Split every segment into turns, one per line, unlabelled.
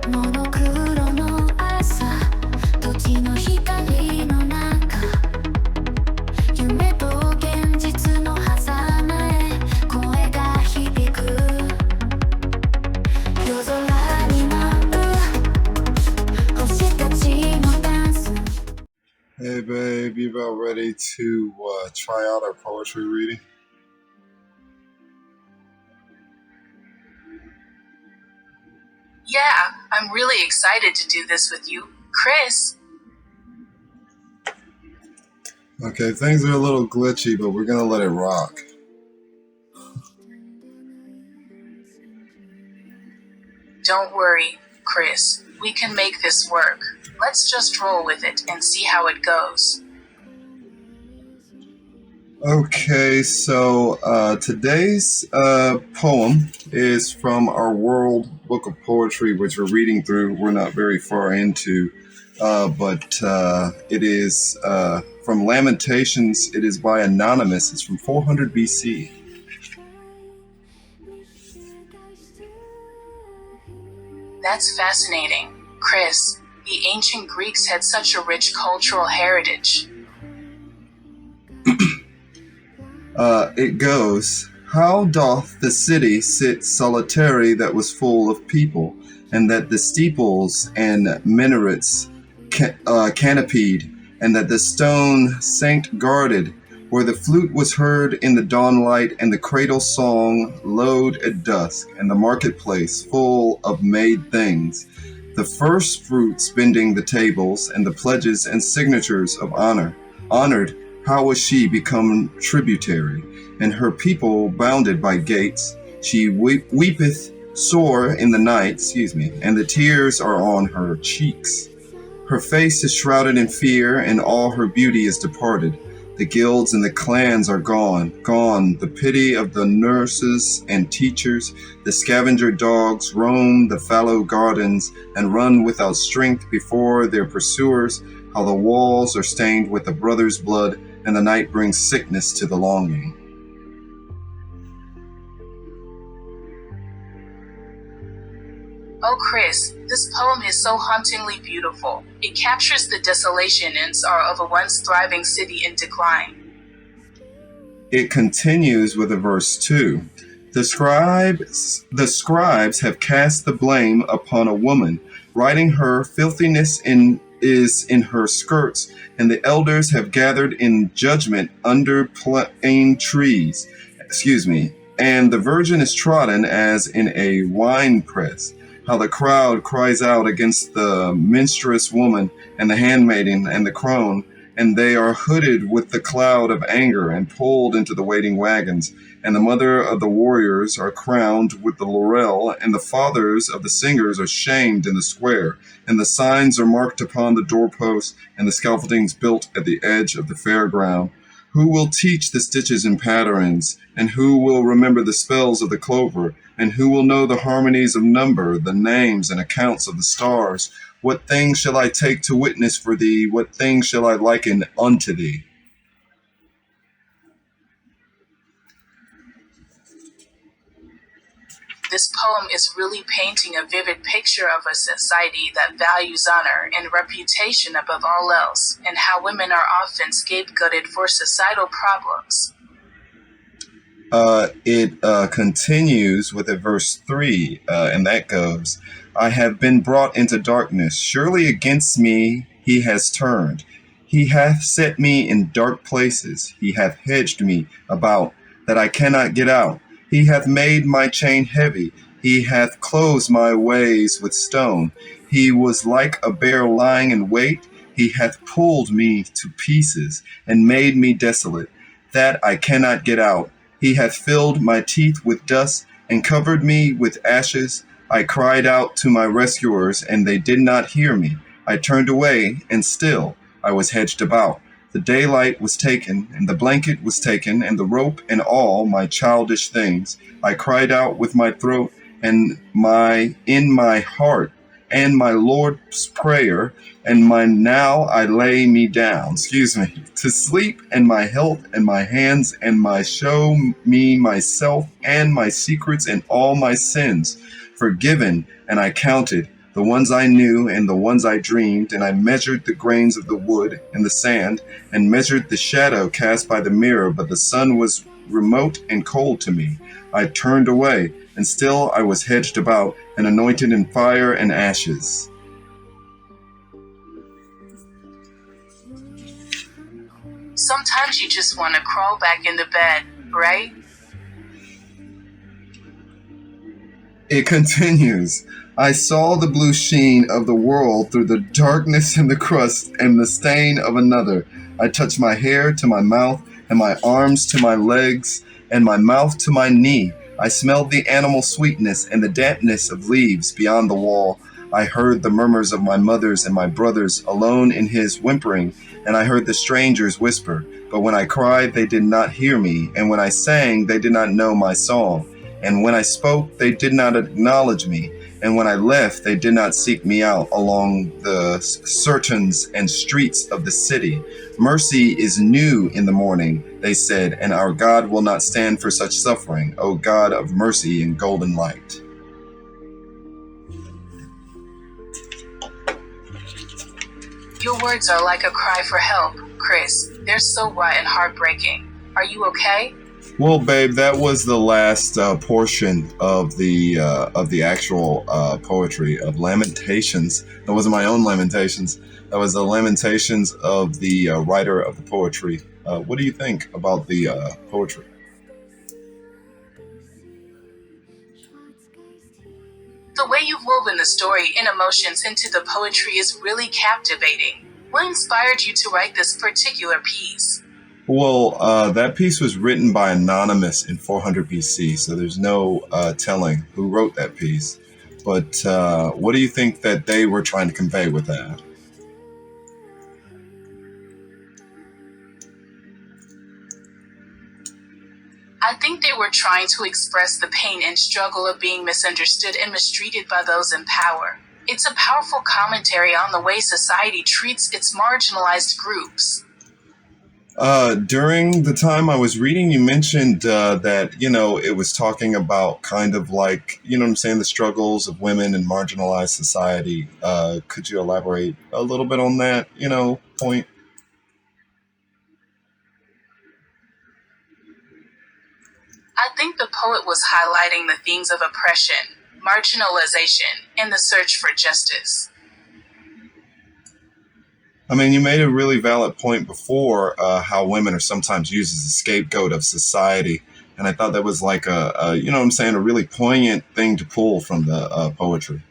モノクロの朝土地の光の中夢と現実の狭間へ声が響く夜空に舞う星たちのダンス
Hey babe, you about ready to try out our poetry reading?
Yeah, I'm really excited to do this with you. Chris,
Okay, things are a little glitchy, but we're gonna let it rock.
don't worry, Chris. We can make this work. Let's just roll with it and see how it goes.
Okay, so today's poem is from our World Book of Poetry, which we're reading through. We're not very far into, but it is from Lamentations. It is by Anonymous. It's from 400 BC.
That's fascinating. Chris, the ancient Greeks had such a rich cultural heritage.
It goes, how doth the city sit solitary that was full of people, and that the steeples and minarets canopied, and that the stone sanct guarded, where the flute was heard in the dawnlight, and the cradle song lowed at dusk, and the marketplace full of made things, the first fruits bending the tables, and the pledges and signatures of honored, how was she become tributary, and her people bounded by gates? She weepeth sore in the night, and the tears are on her cheeks. Her face is shrouded in fear, and all her beauty is departed. The guilds and the clans are gone, the pity of the nurses and teachers. The scavenger dogs roam the fallow gardens and run without strength before their pursuers. How the walls are stained with a brother's blood, and the night brings sickness to the longing.
Oh, Chris, this poem is so hauntingly beautiful. It captures the desolation and sorrow of a once thriving city in decline.
It continues with a verse 2. The scribes have cast the blame upon a woman, writing her filthiness is in her skirts, and the elders have gathered in judgment under plane trees. And the virgin is trodden as in a wine press. How the crowd cries out against the menstruous woman and the handmaiden and the crone, and they are hooded with the cloud of anger and pulled into the waiting wagons. And the mother of the warriors are crowned with the laurel, and the fathers of the singers are shamed in the square, and the signs are marked upon the doorposts, and the scaffoldings built at the edge of the fairground. Who will teach the stitches and patterns, and who will remember the spells of the clover, and who will know the harmonies of number, the names and accounts of the stars? What things shall I take to witness for thee? What things shall I liken unto thee?
This poem is really painting a vivid picture of a society that values honor and reputation above all else, and how women are often scapegoated for societal problems.
It continues with a verse 3, and that goes, I have been brought into darkness. Surely against me he has turned. He hath set me in dark places. He hath hedged me about, that I cannot get out. He hath made my chain heavy. He hath closed my ways with stone. He was like a bear lying in wait. He hath pulled me to pieces and made me desolate, that I cannot get out. He hath filled my teeth with dust and covered me with ashes. I cried out to my rescuers, and they did not hear me. I turned away, and still I was hedged about. The daylight was taken, and the blanket was taken, and the rope, and all my childish things. I cried out with my throat, and in my heart, and my Lord's Prayer, and my now I lay me down, to sleep, and my health, and my hands, and my show me myself, and my secrets, and all my sins, forgiven, and I counted the ones I knew and the ones I dreamed, and I measured the grains of the wood and the sand, and measured the shadow cast by the mirror, but the sun was remote and cold to me. I turned away, and still I was hedged about and anointed in fire and ashes.
Sometimes you just want to crawl back into bed, right?
It continues. I saw the blue sheen of the world through the darkness and the crust and the stain of another. I touched my hair to my mouth, and my arms to my legs, and my mouth to my knee. I smelled the animal sweetness and the dampness of leaves beyond the wall. I heard the murmurs of my mother's and my brother's alone in his whimpering, and I heard the strangers whisper. But when I cried, they did not hear me, and when I sang, they did not know my song. And when I spoke, they did not acknowledge me. And when I left, they did not seek me out along the curtains and streets of the city. Mercy is new in the morning, they said, and our God will not stand for such suffering, O God of mercy and golden light.
Your words are like a cry for help, Chris. They're so raw and heartbreaking. Are you okay?
Well, babe, that was the last portion of the actual poetry of Lamentations. That wasn't my own Lamentations. That was the Lamentations of the writer of the poetry. What do you think about the poetry?
The way you've woven the story and emotions into the poetry is really captivating. What inspired you to write this particular piece?
Well, that piece was written by Anonymous in 400 BC, so there's no telling who wrote that piece. But what do you think that they were trying to convey with that?
I think they were trying to express the pain and struggle of being misunderstood and mistreated by those in power. It's a powerful commentary on the way society treats its marginalized groups.
During the time I was reading, you mentioned that, it was talking about kind of like, what I'm saying, the struggles of women in marginalized society. Could you elaborate a little bit on that, point?
I think the poet was highlighting the themes of oppression, marginalization, and the search for justice.
I mean, you made a really valid point before how women are sometimes used as a scapegoat of society. And I thought that was like a really poignant thing to pull from the poetry.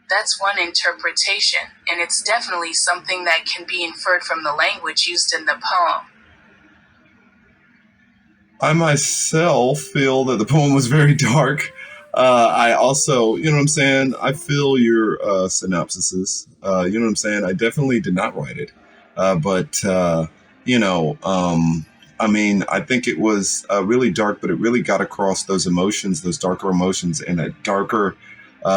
That's one interpretation, and it's definitely something that can be inferred from the language used in the poem.
I myself feel that the poem was very dark. I also, I feel your synopsises. I definitely did not write it. But I think it was really dark, but it really got across those emotions, those darker emotions, and a darker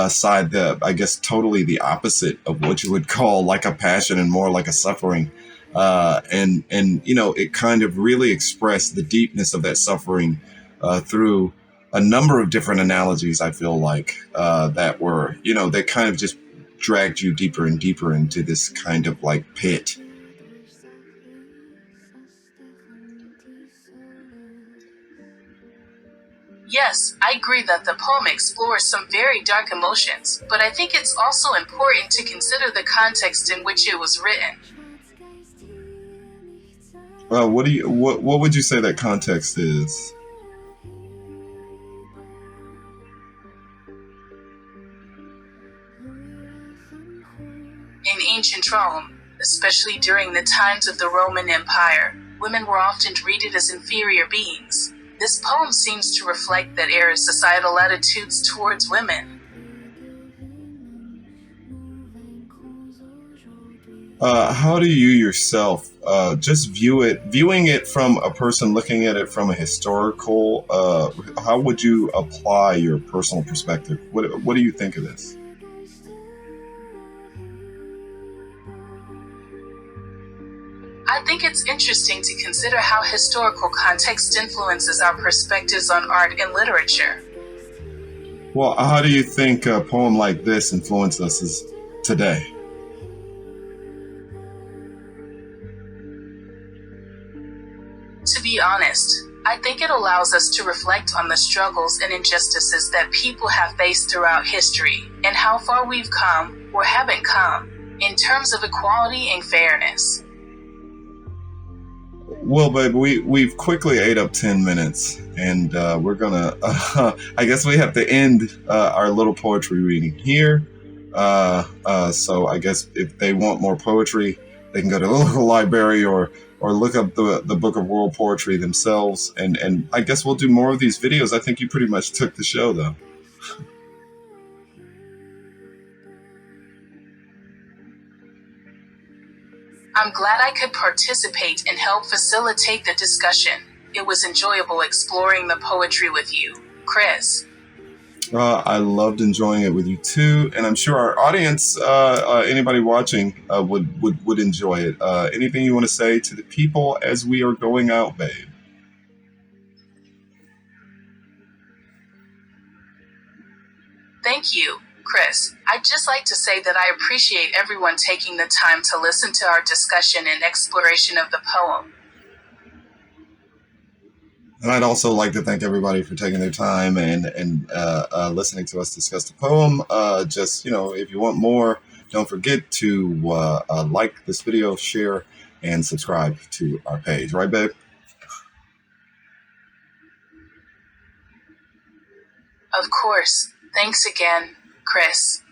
side that I guess totally the opposite of what you would call like a passion and more like a suffering. And it kind of really expressed the deepness of that suffering through a number of different analogies. I feel like that were, they kind of just dragged you deeper and deeper into this kind of like pit.
Yes, I agree that the poem explores some very dark emotions, but I think it's also important to consider the context in which it was written.
What would you say that context is?
In ancient Rome, especially during the times of the Roman Empire, women were often treated as inferior beings. This poem seems to reflect that era's societal attitudes towards women.
How do you yourself just viewing it from a person looking at it from a historical, how would you apply your personal perspective? What do you think of this?
I think it's interesting to consider how historical context influences our perspectives on art and literature.
Well, how do you think a poem like this influences us today?
To be honest, I think it allows us to reflect on the struggles and injustices that people have faced throughout history and how far we've come or haven't come in terms of equality and fairness.
Well, babe, we've quickly ate up 10 minutes, and we're gonna. I guess we have to end our little poetry reading here. So I guess if they want more poetry, they can go to the local library or look up the Book of World Poetry themselves. And I guess we'll do more of these videos. I think you pretty much took the show, though.
I'm glad I could participate and help facilitate the discussion. It was enjoyable exploring the poetry with you, Chris.
I loved enjoying it with you too, and I'm sure our audience, anybody watching, would enjoy it. Anything you want to say to the people as we are going out, babe?
Thank you, Chris. I'd just like to say that I appreciate everyone taking the time to listen to our discussion and exploration of the poem.
And I'd also like to thank everybody for taking their time and listening to us discuss the poem. Just, if you want more, don't forget to like this video, share, and subscribe to our page. Right, babe?
Of course. Thanks again, Chris.